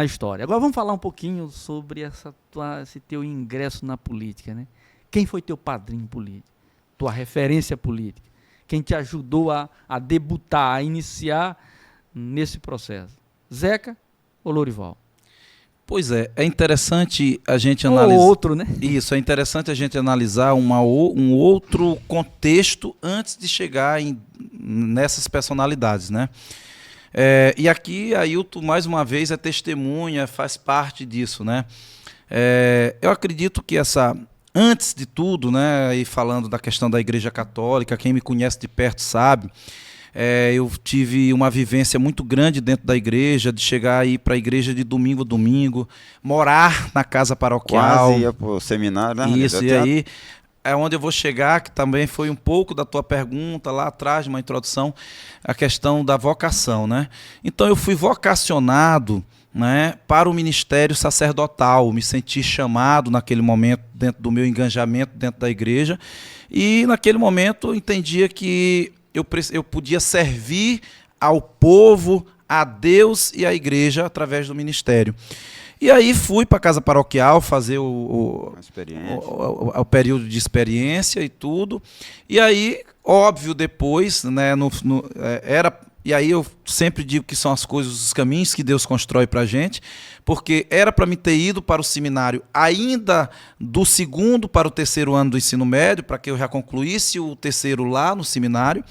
a história. Agora vamos falar um pouquinho sobre esse teu ingresso na política, né? Quem foi teu padrinho político? Tua referência política? Quem te ajudou a debutar, a iniciar nesse processo? Zeca ou Lourival? Pois é interessante a gente Ou analisar. outro, né? Isso, é interessante a gente analisar um outro contexto antes de chegar nessas personalidades, né? E aqui, Ailton, mais uma vez, é testemunha, faz parte disso, né? Eu acredito que antes de tudo, né, e falando da questão da Igreja Católica, quem me conhece de perto sabe, eu tive uma vivência muito grande dentro da igreja, de chegar aí para a igreja de domingo a domingo, morar na casa paroquial. Quase ia para o seminário, né? Isso, e aí é onde eu vou chegar, que também foi um pouco da tua pergunta lá atrás, uma introdução, a questão da vocação, né? Então eu fui vocacionado, né, para o ministério sacerdotal, me senti chamado naquele momento, dentro do meu engajamento dentro da igreja, e naquele momento eu entendia que eu podia servir ao povo, a Deus e à igreja através do ministério. E aí fui para a casa paroquial fazer o período de experiência e tudo. E aí, óbvio, depois, né, e aí eu sempre digo que são as coisas, os caminhos que Deus constrói para a gente, porque era para me ter ido para o seminário ainda do 2º para o 3º ano do ensino médio, para que eu já concluísse o 3º lá no seminário.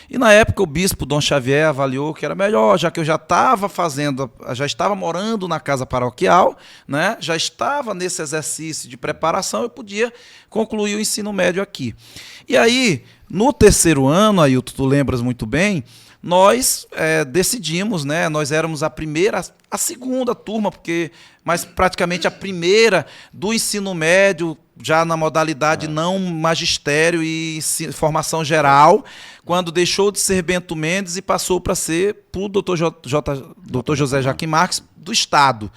E na época o bispo Dom Xavier avaliou que era melhor, já que eu já estava morando na casa paroquial, né, já estava nesse exercício de preparação, eu podia concluir o ensino médio aqui. E aí, no 3º ano, Ailton, tu lembras muito bem, nós decidimos, né, nós éramos a segunda turma, mas praticamente a primeira do ensino médio, já na modalidade não magistério e formação geral, quando deixou de ser Bento Mendes e passou para ser o Dr. José Joaquim Marques do Estado.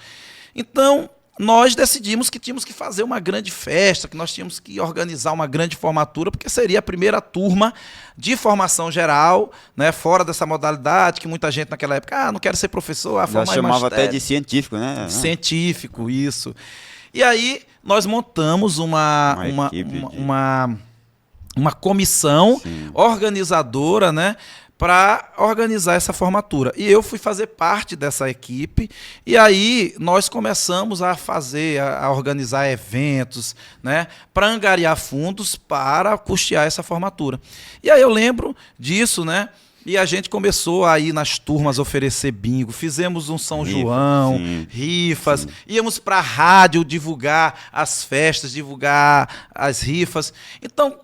Então, nós decidimos que tínhamos que fazer uma grande festa, que nós tínhamos que organizar uma grande formatura, porque seria a primeira turma de formação geral, né, fora dessa modalidade, que muita gente naquela época, não quero ser professor, chamava até de científico, né? Científico, isso. E aí nós montamos uma comissão organizadora, né, para organizar essa formatura. E eu fui fazer parte dessa equipe, e aí nós começamos a organizar eventos, né, para angariar fundos para custear essa formatura. E aí eu lembro disso, né, e a gente começou a ir nas turmas oferecer bingo, fizemos um São João, rifas, íamos para a rádio divulgar as festas, divulgar as rifas. Então,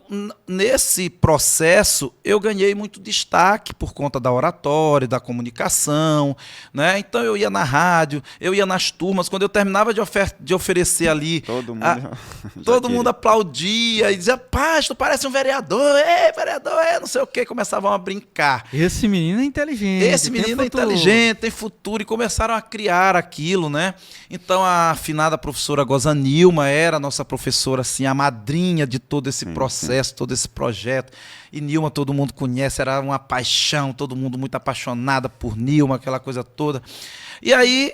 nesse processo, eu ganhei muito destaque por conta da oratória, da comunicação, né? Então, eu ia na rádio, eu ia nas turmas, quando eu terminava de oferecer ali, todo mundo aplaudia e dizia, paz, tu parece um vereador, não sei o quê, começavam a brincar. Esse menino é inteligente. Esse menino é inteligente, tem futuro, e começaram a criar aquilo, né? Então a afinada professora Gozanilma era a nossa professora, assim, a madrinha de todo esse processo, todo esse projeto. E Nilma todo mundo conhece, era uma paixão, todo mundo muito apaixonada por Nilma, aquela coisa toda. E aí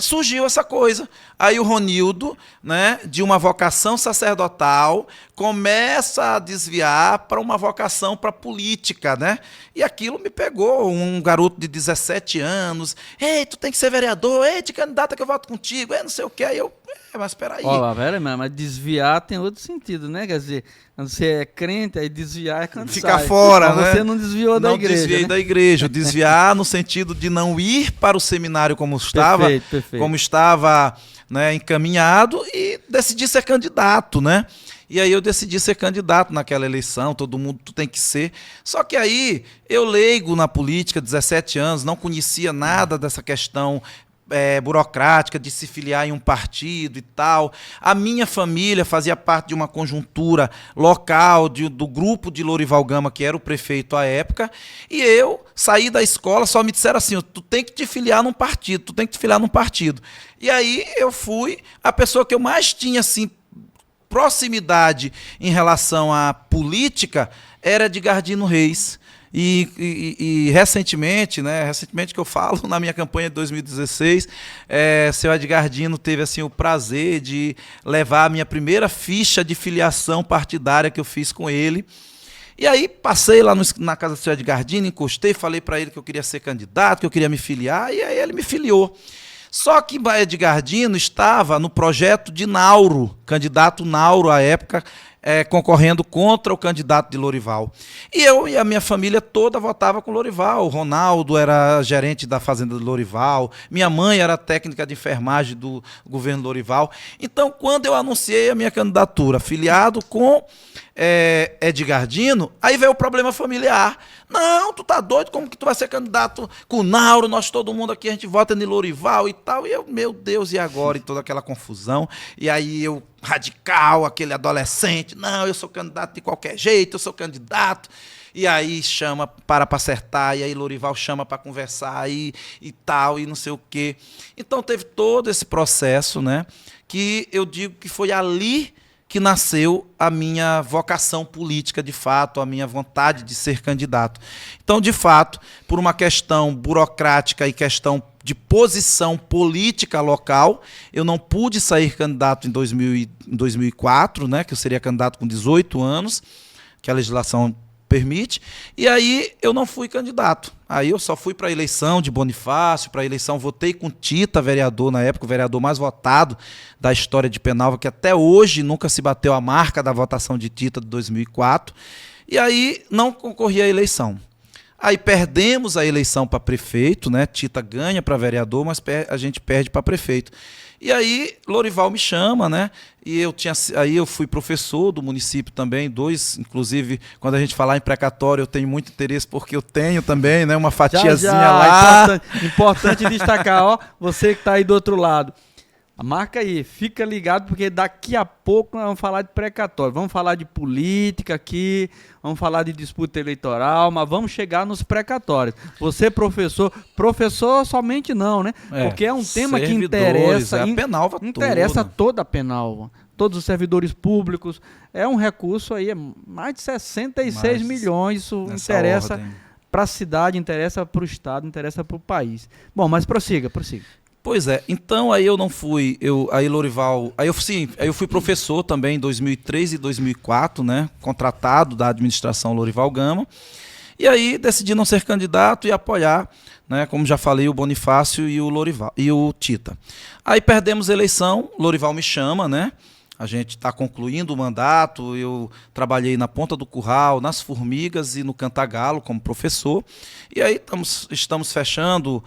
surgiu essa coisa. Aí o Ronildo, né, de uma vocação sacerdotal, começa a desviar para uma vocação para política, né? E aquilo me pegou, um garoto de 17 anos, ei, tu tem que ser vereador, ei, te candidata que eu voto contigo, não sei o que, aí eu, mas espera aí. Ó, mas desviar tem outro sentido, né? Quer dizer, quando você é crente, aí desviar é quando fica sai. fora, mas né? Você não desviou da igreja. Não desviei, né, da igreja. Desviar no sentido de não ir para o seminário como estava, perfeito. Como estava, né, encaminhado, e decidi ser candidato, né? E aí eu decidi ser candidato naquela eleição, todo mundo tem que ser. Só que aí, eu leigo na política, 17 anos, não conhecia nada dessa questão burocrática de se filiar em um partido e tal. A minha família fazia parte de uma conjuntura local do grupo de Lourival Gama, que era o prefeito à época, e eu saí da escola, só me disseram assim, tu tem que te filiar num partido, E aí eu fui, a pessoa que eu mais tinha assim proximidade em relação à política era Edgardino Reis. E recentemente, né, recentemente que eu falo, na minha campanha de 2016, seu Edgardino teve assim, o prazer de levar a minha primeira ficha de filiação partidária que eu fiz com ele. E aí passei lá na casa do seu Edgardino, encostei, falei para ele que eu queria ser candidato, que eu queria me filiar, e aí ele me filiou. Só que Edgardino estava no projeto de Nauro, candidato Nauro à época, concorrendo contra o candidato de Lorival. E eu e a minha família toda votava com Lorival. O Ronaldo era gerente da fazenda de Lorival, minha mãe era técnica de enfermagem do governo Lorival. Então, quando eu anunciei a minha candidatura, filiado com Edgardino, aí veio o problema familiar. Não, tu tá doido? Como que tu vai ser candidato com o Nauro? Nós, todo mundo aqui, a gente vota em Lorival e tal. E eu, meu Deus, e agora? E toda aquela confusão. E aí eu, radical, aquele adolescente, não, eu sou candidato de qualquer jeito, eu sou candidato. E aí chama para acertar, e aí Lorival chama para conversar e tal, e não sei o quê. Então teve todo esse processo, né? Que eu digo que foi ali que nasceu a minha vocação política, de fato, a minha vontade de ser candidato. Então, de fato, por uma questão burocrática e questão de posição política local, eu não pude sair candidato em 2004, né, que eu seria candidato com 18 anos, que a legislação permite, e aí eu não fui candidato. Aí eu só fui para a eleição de Bonifácio, para a eleição, votei com Tita, vereador, na época, o vereador mais votado da história de Penalva, que até hoje nunca se bateu a marca da votação de Tita de 2004, e aí não concorri à eleição. Aí perdemos a eleição para prefeito, né? Tita ganha para vereador, mas a gente perde para prefeito. E aí Lorival me chama, né? E aí eu fui professor do município também, inclusive, quando a gente falar em precatório, eu tenho muito interesse, porque eu tenho também, né? Uma fatiazinha lá. Importante destacar, ó, você que está aí do outro lado. Marca aí, fica ligado, porque daqui a pouco nós vamos falar de precatório. Vamos falar de política aqui, vamos falar de disputa eleitoral, mas vamos chegar nos precatórios. Você, professor somente não, né? Porque é um tema que interessa. A Penalva interessa toda a Penalva. Todos os servidores públicos. É um recurso aí, mais de 66 milhões. Isso interessa para a cidade, interessa para o estado, interessa para o país. Bom, mas prossiga. Pois é, então aí eu não fui, aí Lorival, aí eu fui professor também em 2003 e 2004, né, contratado da administração Lorival Gama, e aí decidi não ser candidato e apoiar, né, como já falei, o Bonifácio e o Lorival, e o Tita. Aí perdemos a eleição, Lorival me chama, né, a gente está concluindo o mandato, eu trabalhei na Ponta do Curral, nas Formigas e no Cantagalo como professor, e aí estamos fechando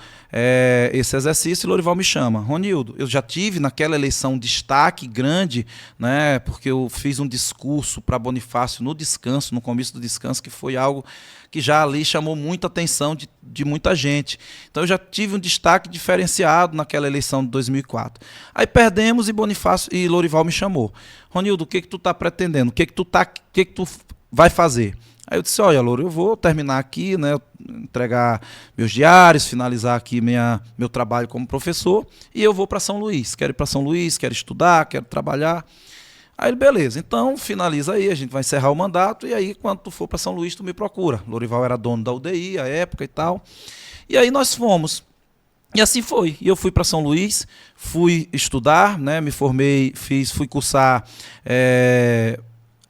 esse exercício e Lorival me chama. Ronildo, eu já tive naquela eleição um destaque grande, né, porque eu fiz um discurso para Bonifácio no descanso, no começo do descanso, que foi algo que já ali chamou muita atenção de muita gente. Então eu já tive um destaque diferenciado naquela eleição de 2004. Aí perdemos e Bonifácio e Lorival me chamou. Ronildo, o que tu está pretendendo? O que tu vai fazer? Aí eu disse, olha, Louro, eu vou terminar aqui, né, entregar meus diários, finalizar aqui meu trabalho como professor, e eu vou para São Luís. Quero ir para São Luís, quero estudar, quero trabalhar. Aí ele, beleza, então finaliza aí, a gente vai encerrar o mandato, e aí quando tu for para São Luís, tu me procura. Lorival era dono da UDI à época e tal. E aí nós fomos. E assim foi. E eu fui para São Luís, fui estudar, né, me formei, fui cursar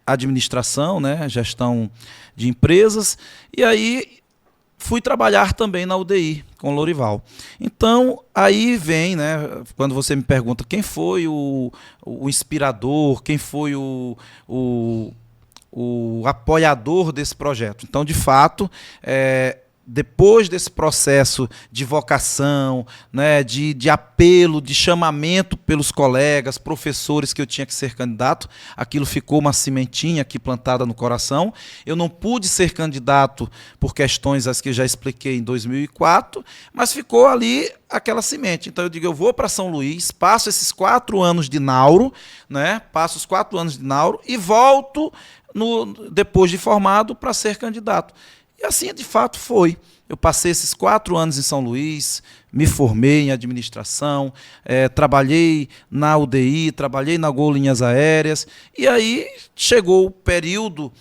administração, né, gestão de empresas, e aí fui trabalhar também na UDI com Lorival. Então, aí vem, né, quando você me pergunta quem foi o inspirador, quem foi o apoiador desse projeto. Então, de fato, depois desse processo de vocação, né, de apelo, de chamamento pelos colegas, professores que eu tinha que ser candidato, aquilo ficou uma sementinha aqui plantada no coração. Eu não pude ser candidato por questões as que eu já expliquei em 2004, mas ficou ali aquela semente. Então eu digo, eu vou para São Luís, passo esses 4 anos de Nauro, né, passo os 4 anos de Nauro e volto depois de formado para ser candidato. E assim, de fato, foi. Eu passei esses 4 anos em São Luís, me formei em administração, trabalhei na UDI, trabalhei na Gol Linhas Aéreas, e aí chegou o período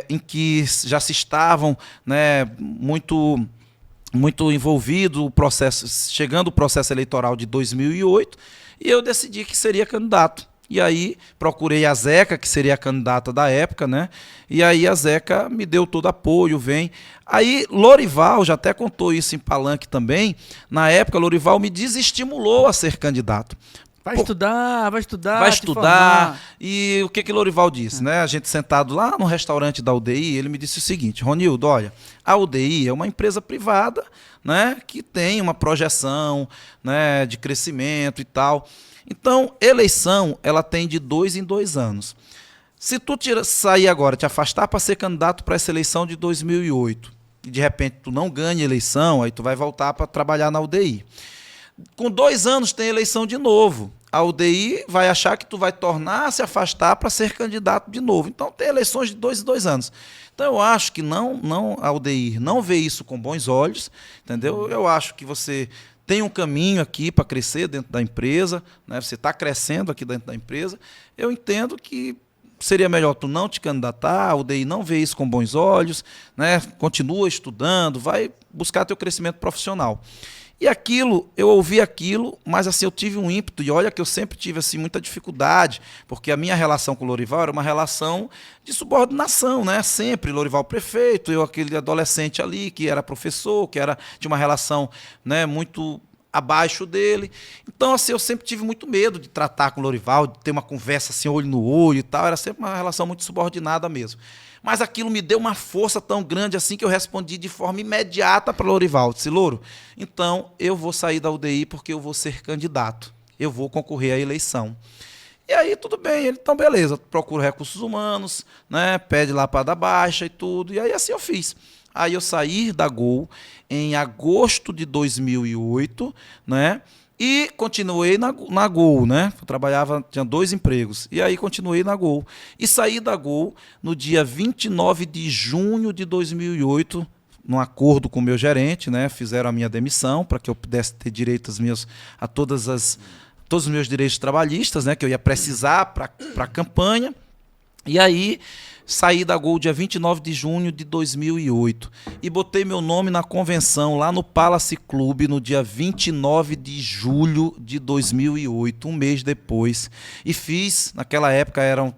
em que já se estavam, né, muito envolvido o processo, chegando o processo eleitoral de 2008, e eu decidi que seria candidato. E aí procurei a Zeca, que seria a candidata da época, né? E aí a Zeca me deu todo apoio, vem. Aí Lorival, já até contou isso em palanque também, na época Lorival me desestimulou a ser candidato. Vai estudar. Vai estudar. E o que Lorival disse, né? A gente sentado lá no restaurante da UDI, ele me disse o seguinte: Ronildo, olha, a UDI é uma empresa privada, né, que tem uma projeção, né, de crescimento e tal. Então, eleição, ela tem de 2 em 2 anos. Se tu sair agora, te afastar para ser candidato para essa eleição de 2008, e de repente tu não ganha eleição, aí tu vai voltar para trabalhar na UDI. Com 2 anos tem eleição de novo. A UDI vai achar que tu vai tornar a se afastar para ser candidato de novo. Então tem eleições de 2 em 2 anos. Então eu acho que a UDI não vê isso com bons olhos, entendeu? Eu acho que você tem um caminho aqui para crescer dentro da empresa, né? Você está crescendo aqui dentro da empresa. Eu entendo que seria melhor tu não te candidatar, a UDI não vê isso com bons olhos, né? Continua estudando, vai buscar teu crescimento profissional. E aquilo, eu ouvi aquilo, mas assim, eu tive um ímpeto, e olha que eu sempre tive assim, muita dificuldade, porque a minha relação com o Lorival era uma relação de subordinação, né? Sempre, Lorival prefeito, eu aquele adolescente ali, que era professor, que tinha uma relação, né, muito abaixo dele. Então, assim, eu sempre tive muito medo de tratar com o Lorival, de ter uma conversa assim, olho no olho e tal, era sempre uma relação muito subordinada mesmo. Mas aquilo me deu uma força tão grande assim que eu respondi de forma imediata para Lorival. Disse: Louro, então eu vou sair da UDI porque eu vou ser candidato. Eu vou concorrer à eleição. E aí tudo bem, ele, então beleza, procura recursos humanos, né, pede lá para dar baixa e tudo. E aí assim eu fiz. Aí eu saí da Gol em agosto de 2008, né? E continuei na Gol, né? Eu trabalhava, tinha 2 empregos. E aí continuei na Gol. E saí da Gol no dia 29 de junho de 2008, num acordo com o meu gerente, né? Fizeram a minha demissão para que eu pudesse ter direito a todos os meus direitos trabalhistas, né? Que eu ia precisar para a campanha. E aí saí da Gol dia 29 de junho de 2008 e botei meu nome na convenção lá no Palace Club no dia 29 de julho de 2008, um mês depois. E fiz, naquela época eram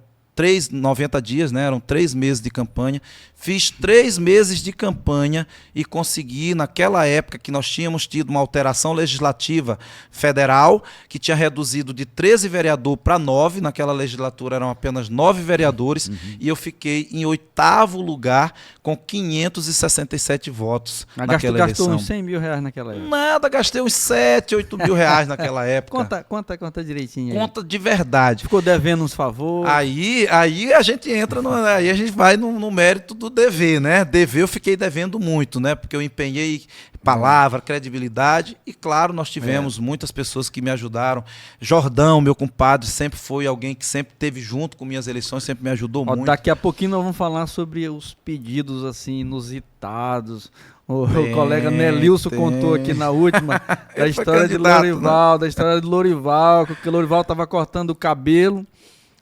90 dias, né? Eram 3 meses de campanha. Fiz 3 meses de campanha e consegui, naquela época que nós tínhamos tido uma alteração legislativa federal, que tinha reduzido de 13 vereadores para 9, naquela legislatura eram apenas 9 vereadores, e eu fiquei em 8º lugar com 567 votos naquela eleição. Gastou uns 100 mil reais naquela época? Nada, gastei uns 7, 8 mil reais naquela época. Conta direitinho aí. Conta de verdade. Ficou devendo uns favores? Aí a gente entra, aí a gente vai no mérito do dever, né? Dever eu fiquei devendo muito, né? Porque eu empenhei palavra, credibilidade e, claro, nós tivemos muitas pessoas que me ajudaram. Jordão, meu compadre, sempre foi alguém que sempre esteve junto com minhas eleições, sempre me ajudou muito. Daqui a pouquinho nós vamos falar sobre os pedidos assim inusitados. O colega Nelilson contou aqui na última da história de Lorival, né? Da história de Lorival, que o Lorival estava cortando o cabelo.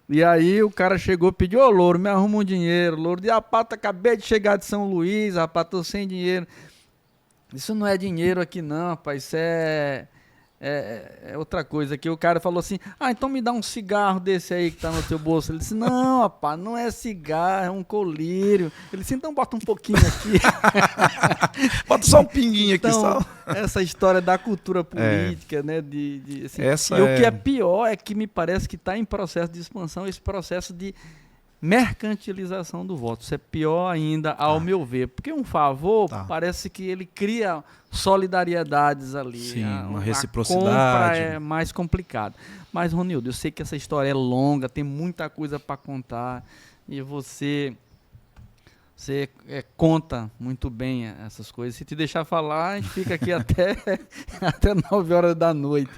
E aí o cara chegou e pediu: ô Louro, me arruma um dinheiro. Louro, rapaz, acabei de chegar de São Luís, rapaz, tô sem dinheiro. Isso não é dinheiro aqui não, rapaz, isso é outra coisa. Aqui o cara falou assim: então me dá um cigarro desse aí que tá no teu bolso. Ele disse: não, rapaz, não é cigarro, é um colírio. Ele disse: então bota um pouquinho aqui. Bota só um pinguinho aqui só. Essa história da cultura política, né? Assim, o que é pior é que me parece que está em processo de expansão esse processo de mercantilização do voto. Isso é pior ainda, ao meu ver. Porque um favor parece que ele cria solidariedades ali. Sim, uma reciprocidade. A compra é mais complicado. Mas, Ronildo, eu sei que essa história é longa, tem muita coisa para contar. E você conta muito bem essas coisas. Se te deixar falar, a gente fica aqui até 9 horas da noite.